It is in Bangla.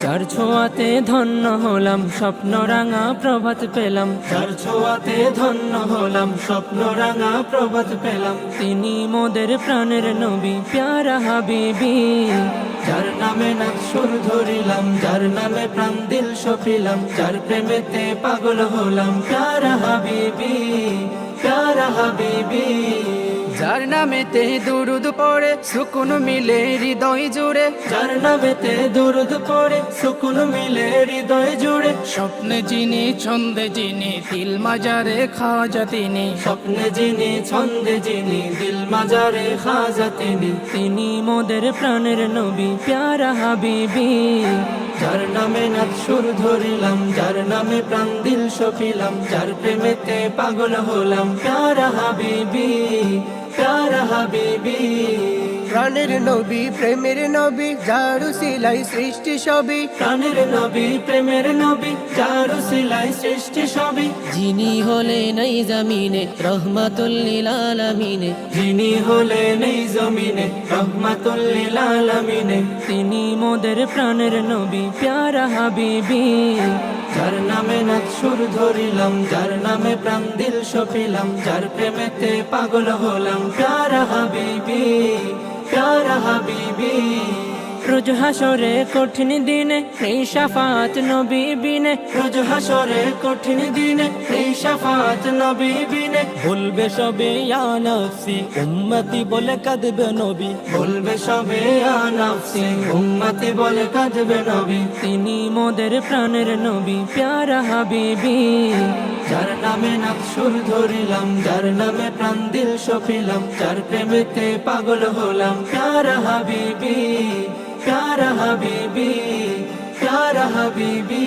যার ছোঁয়াতে ধন্য হলাম স্বপ্ন রাঙা প্রভাত পেলাম, যার ছোঁয়াতে ধন্য হলাম স্বপ্ন রাঙা প্রভাত পেলাম। তিনি মোদের প্রাণের নবী প্যারা হাবিবি, যার নামে নাচ সুর ধরিলাম, যার নামে প্রাণ দিল সপিলাম, যার প্রেমেতে পাগল হলাম প্যারা হাবিবি, প্যারা হাবিবি। যার নামেতে দুরুদ পড়ে সুকুন মিলে হৃদয় জুড়ে, যার নামেতে দুরুদ পড়ে সুকুন মিলে হৃদয় জুড়ে। স্বপ্নে যিনি ছন্দে যিনি দিল মাজারে খাজা তিনি, স্বপ্নে যিনি ছন্দে যিনি দিল মাজারে খাজা তিনি। তিনি মোদের প্রাণের নবী প্যারা হাবিবি, যার নামে নাচ সুর ধরিলাম, যার নামে প্রাণ দিল সপিলাম, যার প্রেমেতে পাগল হলাম প্যারা হাবিবি, প্যারা হাবিবি। প্রাণের নবী প্রেমের নবী যার উসিলাই সৃষ্টি সবই, প্রাণের নবী প্রেমের নবী যার উসিলায় সৃষ্টি সবই। যিনি হলেন এই জমিনে রহমাতুল লিল আলামিনে, যিনি হলেন এই জমিনে রহমাতুল লিল আলামিনে। তিনি মোদের প্রাণের নবী প্যারা হাবিবি, যার নামে নাচ সুর ধরিলাম, যার নামে প্রাণ দিল সপিলাম, যার প্রেমেতে পাগল হলাম প্যারা হাবিবি, প্যারা হাবিবি। রোজ হাসরে কঠিন দিনে এই শাফাত নবী বিনে, রোজ হাসরে কঠিন দিনে এই শাফাত নবী বিনে। বলবে সবে ইয়া নফসি উম্মতি বলে কাঁদবে নবী, বলবে সবে ইয়া নফসি উম্মতি বলে কাঁদবে নবী। তিনি মোদের প্রাণের নবী প্যারা হাবিবি, যার নামে নাচ সুর ধরিলাম, যার নামে প্রাণ দিল সপিলাম, যার প্রেমেতে পাগল হলাম প্যারা হাবিবি, প্যারা হাবিবি, প্যারা হাবিবি।